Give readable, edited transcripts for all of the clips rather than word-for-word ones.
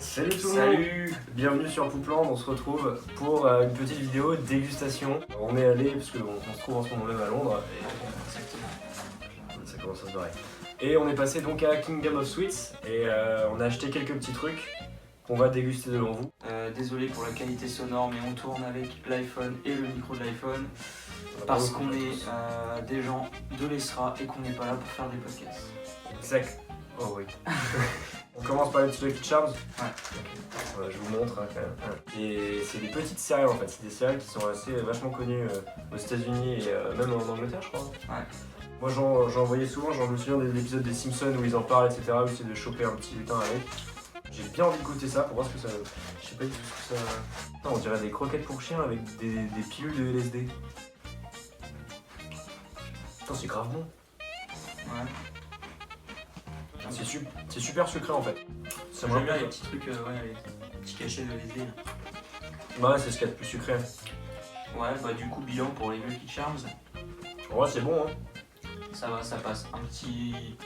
Salut tout le monde. Salut. Bienvenue sur Poupland, on se retrouve pour une petite vidéo dégustation. On est allé, parce qu'on se trouve en ce moment même à Londres, et ça commence à se barrer. Et on est passé donc à Kingdom of Sweets, et on a acheté quelques petits trucs qu'on va déguster devant vous. Désolé pour la qualité sonore, mais on tourne avec l'iPhone et le micro de l'iPhone parce qu'on est des gens de l'ESRA et qu'on n'est pas là pour faire des podcasts. Exact. Oh oui. On commence par les petits Lucky Charms. Ouais. Okay. Je vous montre hein, quand même. Et c'est des petites céréales en fait, c'est des céréales qui sont assez vachement connues aux États-Unis et même en Angleterre, je crois. Ouais. Moi j'en voyais souvent, genre je me souviens des épisodes des Simpsons où ils en parlent, etc. Où c'est de choper un petit lutin avec. J'ai bien envie de goûter ça pour voir ce que ça. Je sais pas du tout ce que ça. Putain, on dirait des croquettes pour chiens avec des pilules de LSD. Putain, c'est grave bon. Ouais. C'est super sucré en fait. J'aime bien les petits trucs, ouais, les petits cachets de LSD. Bah ouais, c'est ce qu'il y a de plus sucré. Ouais, bah du coup, bilan pour les Lucky Charms. Ouais, c'est bon hein. Ça va, ça passe. Un petit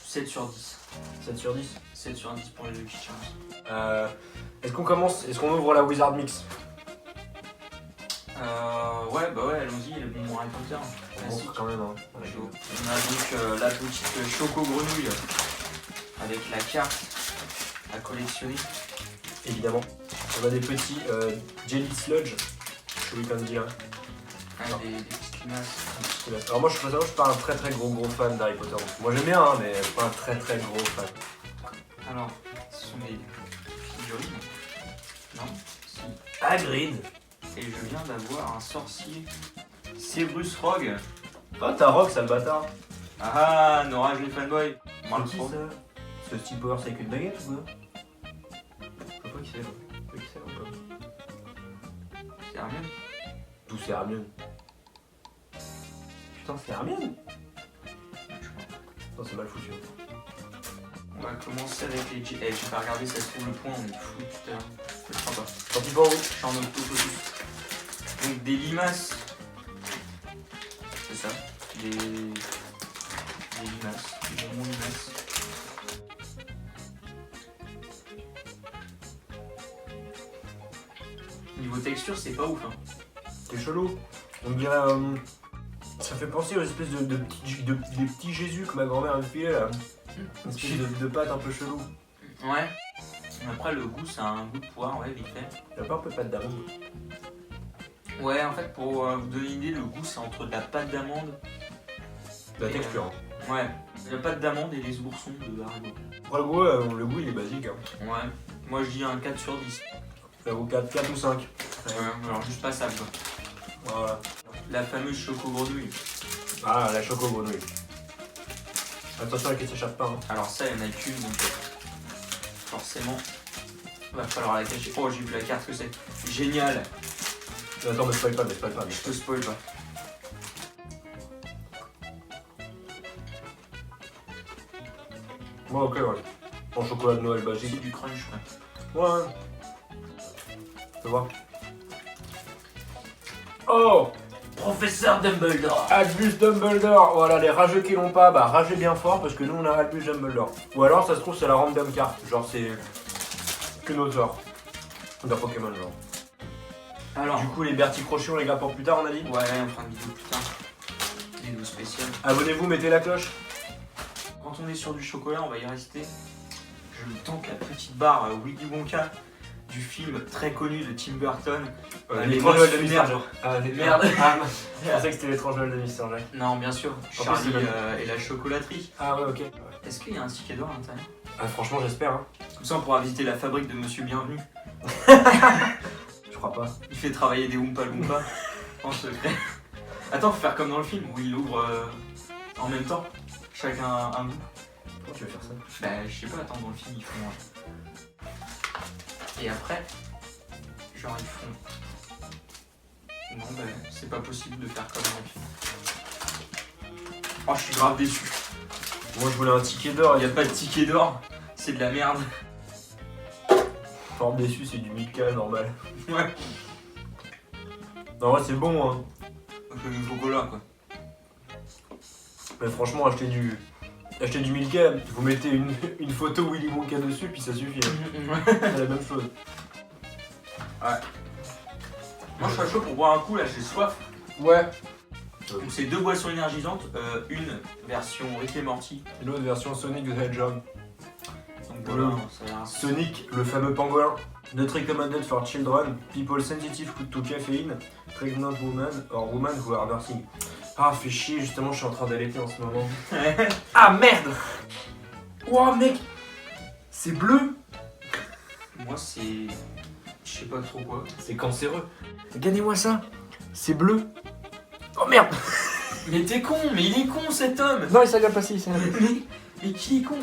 7 sur 10. 7 sur 10. 7 sur 10 pour les Lucky Charms. Est-ce qu'on ouvre la Wizard Mix? Ouais, bah ouais, allons-y, les bonbons Harry Potter. Classique. Quand même hein. On a donc la petite choco grenouille avec la carte à collectionner. Évidemment. On a des petits Jelly Sludge. Chewy Candy là. Des petites limaces. Alors moi je suis pas un très gros fan d'Harry Potter. Moi j'aime bien hein, mais je suis pas un très gros fan. Alors, ce sont des figurines. Non, si. Hagrid. Et je viens d'avoir un sorcier. Severus Rogue. Oh t'as Rogue sale bâtard. Ah, Nora, les fanboy. Moi le C'est qui pro. ça? C'est Steve Powers avec une baguette ou quoi? Je sais pas qui c'est moi. Je sais pas qui c'est encore. C'est Hermione. D'où c'est Hermione? Putain c'est Hermione? Non c'est mal foutu. On va commencer avec les J. Eh, j'ai pas regardé, ça se trouve le point, on est fou putain. Je crois pas. Tant pis pour vous. Je suis en autofocus. Donc des limaces. C'est ça. Des limaces. Des bonbons limaces. Niveau texture, c'est pas ouf hein. C'est chelou. On dirait. Ça fait penser aux espèces des petits Jésus que ma grand-mère me filait là. Une espèce de pâte un peu chelou. Ouais. Après le goût, c'est un goût de poire, ouais, vite fait. Il y a pas un peu de pâte d'amande? Ouais, en fait, pour vous donner une idée, le goût, c'est entre de la pâte d'amande. La texture. Ouais, la pâte d'amande et les oursons de Haribo. Après le goût il est basique. Hein. Ouais, moi je dis un 4 sur 10. Ça vaut 4 ou 5. Ouais, alors juste passable quoi. Voilà. La fameuse choco grenouille. Ah la choco grenouille. Attention à qu'elle s'échappe pas. Hein. Alors ça, il n'y en a qu'une, donc forcément, va falloir la cacher. Oh, j'ai vu la carte que c'est. Génial. Attends, mais spoil pas. Je te spoil pas. Ouais, ok, ouais. En chocolat de Noël C'est basique. du crunch, ouais. Ouais. Tu voir. Oh! Professeur Dumbledore. Albus Dumbledore! Voilà, les rageux qui l'ont pas, bah ragez bien fort parce que nous on a Albus Dumbledore. Ou alors ça se trouve c'est la random carte, genre c'est qu'une autre genre. D'un Pokémon genre. Alors, Du coup les Bertie Crochet on les garde pour plus tard on a dit? ouais, on fera une vidéo plus tard. Vidéo spéciale. Abonnez-vous, mettez la cloche. Quand on est sur du chocolat, on va y rester. Je me tente la petite barre Willy Wonka du film très connu de Tim Burton. L'étrange Noël de Merde. Mystère Jacques. Ah, Merde. Je pensais que c'était l'étrange Noël de Mystère Jacques. Non, bien sûr. plus, Charlie c'est et la chocolaterie. Ah ouais, ok. Est-ce qu'il y a un ticket d'or à l'intérieur? Ah, franchement, j'espère. Hein. Comme ça, on pourra visiter la fabrique de Monsieur Bienvenu. Je crois pas. Il fait travailler des Oompa Loompa en secret. Attends, faut faire comme dans le film où il l'ouvre en même temps. Chacun un bout. Pourquoi tu veux faire ça? Bah, je sais pas, attends, dans le film, ils font. Et après, genre, ils font. Non, bah, c'est pas possible de faire comme dans le film. Oh, je suis grave déçu. Moi, je voulais un ticket d'or. Il y a pas de ticket d'or, c'est de la merde. Forme déçu, c'est du Mika normal. Ouais. Non, ouais, c'est bon, hein. Du chocolat, quoi. Mais franchement, acheter Achetez du Milka, vous mettez une photo Willy Wonka dessus, puis ça suffit. C'est la même chose. Ouais. Moi je serais chaud pour boire un coup là, j'ai soif. Ouais. Donc c'est 2 boissons énergisantes, une version Rick et Morty. Et l'autre version Sonic the Hedgehog. Donc voilà, ça a l'air Sonic, le fameux pangolin. Not recommended for children, people sensitive to caffeine, pregnant women or women who are nursing. Ah, fait chier, justement, je suis en train d'allaiter en ce moment. Ah merde! Wow, mec! C'est bleu! Moi c'est... je sais pas trop quoi. C'est cancéreux. Regardez-moi ça! C'est bleu! Oh merde! Mais t'es con, mais il est con cet homme. Non, il s'est bien passé, il s'est bien passé. Mais qui est con?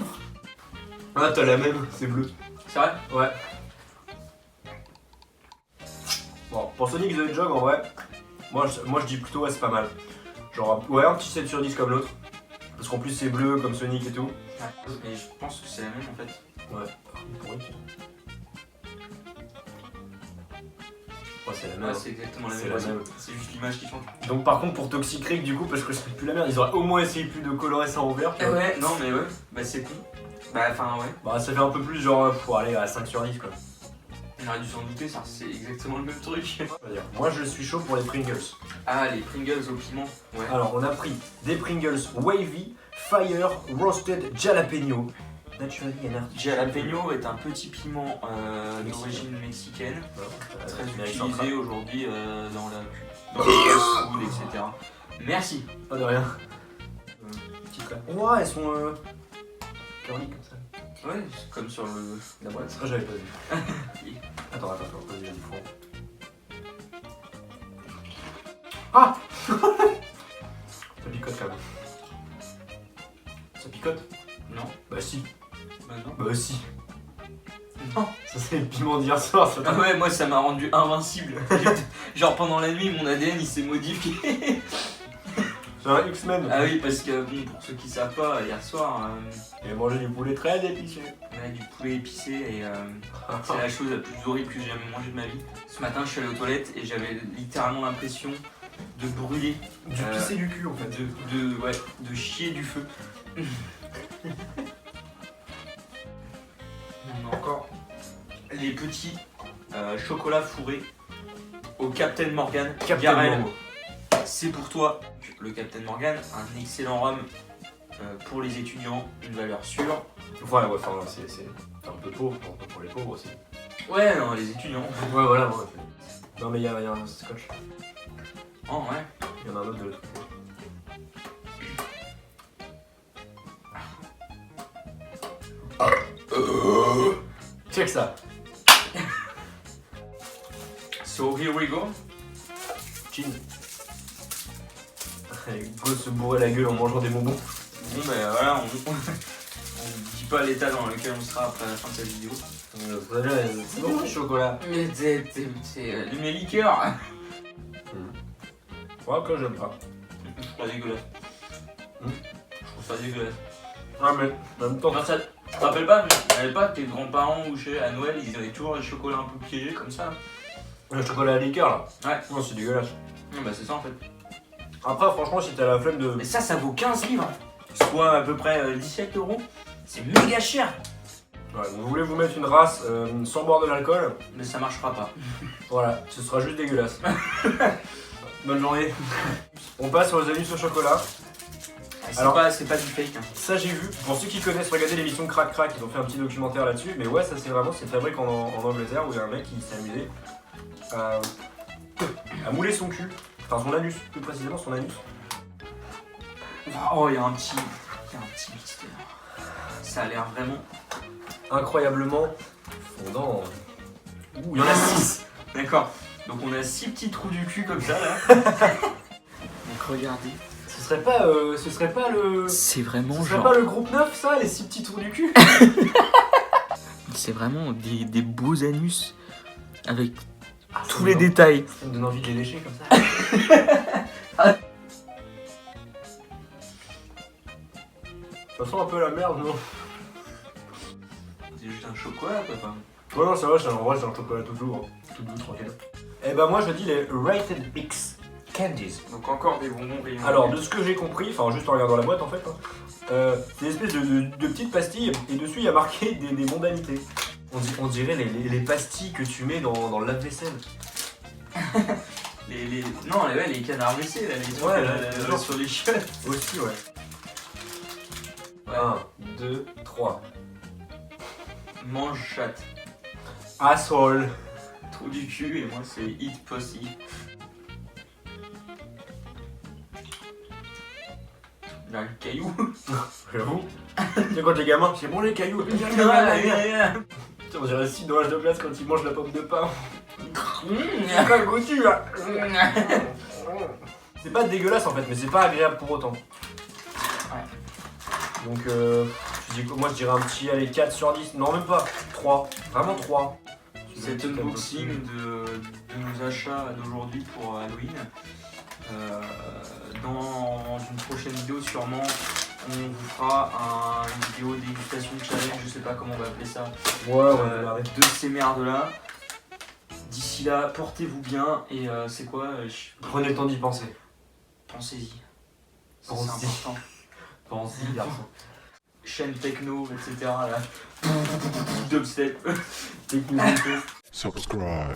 Ah, t'as la même, c'est bleu. C'est vrai? Ouais. Bon, pour Sonic the Hedgehog, en vrai, moi je dis plutôt ouais, c'est pas mal. Genre, ouais, un petit 7 sur 10 comme l'autre. Parce qu'en plus, c'est bleu comme Sonic et tout. Ouais. Mais je pense que c'est la même en fait. Ouais, pourri. Ouais, c'est la même. Ouais, c'est exactement la C'est même la boisson. même. C'est juste l'image qui change. Donc, par contre, pour Toxic Rick, du coup, parce que c'est plus la merde, ils auraient au moins essayé plus de colorer ça en vert. Tu vois. Ouais, non mais ouais, bah c'est con. Bah enfin ouais. Bah, ça fait un peu plus genre, pour aller à 5 sur 10 quoi. On aurait dû s'en douter, ça c'est exactement le même truc. On va dire. Moi, je suis chaud pour les Pringles. Ah, les Pringles au piment. Ouais. Alors, on a pris des Pringles Wavy Fire Roasted Jalapeno. Naturally and artificial. Jalapeno est un petit piment d'origine mexicaine, très utilisé aujourd'hui dans la fast-food, etc. Merci. Pas de rien. Petite là. Ouah, elles sont curly comme ça. Ouais, c'est comme sur la boîte. Ah, j'avais pas vu. Attends, vas-y, vas-y, faut. Ah Ça picote quand même. Ça picote? Non. Bah si. Bah non. Bah si. Non. Ça c'est le piment d'hier soir, ça. Ah ouais, moi ça m'a rendu invincible. Genre pendant la nuit, mon ADN il s'est modifié. C'est un X-Men. Ah oui, parce que bon, pour ceux qui savent pas, hier soir, J'ai mangé du poulet très épicé. on a du poulet épicé et c'est la chose la plus horrible que j'ai jamais mangée de ma vie. Ce matin, je suis allé aux toilettes et j'avais littéralement l'impression de brûler, Du pisser du cul en fait. de chier du feu. On a encore les petits chocolats fourrés au Captain Morgan. Garel, c'est pour toi. Le Captain Morgan, un excellent rhum pour les étudiants, une valeur sûre. Ouais, enfin, c'est un peu pauvre pour les pauvres aussi. Ouais, non, les étudiants. Ouais, voilà, ouais. Non, mais il y a un scotch. Oh, ouais. Il y en a un autre de l'autre. Check ça. So here we go. Chin. Go se bourrer la gueule en mangeant des bonbons. Bon, ben voilà, on dit pas l'état dans lequel on sera après la fin de cette vidéo. C'est bon le chocolat. Mais c'est mes liqueurs. Ouais, que j'aime pas. Je trouve ça dégueulasse. Je trouve ça dégueulasse. Ah, mais en même temps. Non, ça, tu te rappelles pas, t'avais pas tes grands-parents ou chez à Noël, ils avaient toujours des chocolats un peu piégés comme ça. Le chocolat à liqueur là. Ouais. Non, c'est dégueulasse. Non, bah c'est ça en fait. Après, franchement, si t'as la flemme de. Mais ça vaut 15 livres. Soit à peu près 17 €. C'est méga cher. Ouais, vous voulez vous mettre une race sans boire de l'alcool, Mais ça marchera pas. voilà, ce sera juste dégueulasse. Bonne journée. On passe aux anus au chocolat. Alors- C'est pas du fake. Hein. Ça j'ai vu, pour ceux qui connaissent, regardez l'émission Crac Crac, ils ont fait un petit documentaire là-dessus, mais ouais, ça c'est vraiment, c'est fabrique en Angleterre où il y a un mec qui s'est amusé à mouler son cul, enfin son anus, plus précisément son anus. Oh, il y a un petit mystère. Ça a l'air vraiment. Incroyablement fondant. Ouh, il y en a 6. D'accord. Donc on a 6 petits trous du cul comme ça là. Donc regardez. Ce serait pas le... C'est vraiment Ce serait pas le groupe 9 ça, les 6 petits trous du cul? C'est vraiment des beaux anus avec Ah, tous les détails. Ça me donne envie de les lécher comme ça. Ça sent un peu la merde, non? C'est juste un chocolat papa. Ouais, non, c'est vrai, en vrai, c'est un chocolat tout doux, tranquille. Et bah, moi je dis les Rated X Candies. Donc encore des bonbons rayons. Alors, de ce que j'ai compris, enfin, juste en regardant la boîte en fait, C'est une espèce de petite pastille et dessus il y a marqué des mondanités. On dirait les pastilles que tu mets dans le lave-vaisselle. Non, les canards WC, là, les trucs Ouais, sur les chiottes. Aussi, ouais. 1, 2, 3. Mange chatte. Asshole. Trou du cul, et moi c'est eat pussy. Il y a un caillou. J'avoue. Tu sais, quand les gamins, c'est bon les cailloux. Putain, on dirait si dans l'âge de glace quand ils mangent la pomme de pain. C'est pas goûtu là. C'est pas dégueulasse en fait, mais c'est pas agréable pour autant. Ouais. Donc, moi je dirais un petit allez, 4 sur 10. Non, même pas. 3. Vraiment 3. Cet unboxing de nos achats d'aujourd'hui pour Halloween. Dans une prochaine vidéo, sûrement, on vous fera une vidéo dégustation challenge, je sais pas comment on va appeler ça. Ouais, on va démarrer. De ces merdes là. D'ici là, portez-vous bien et c'est quoi Prenez le temps d'y penser. Pensez-y. C'est Pensez-y. important. Pensez-y, garçon. Chaîne techno, etc. Là. Dubstep. Technique. Subscribe.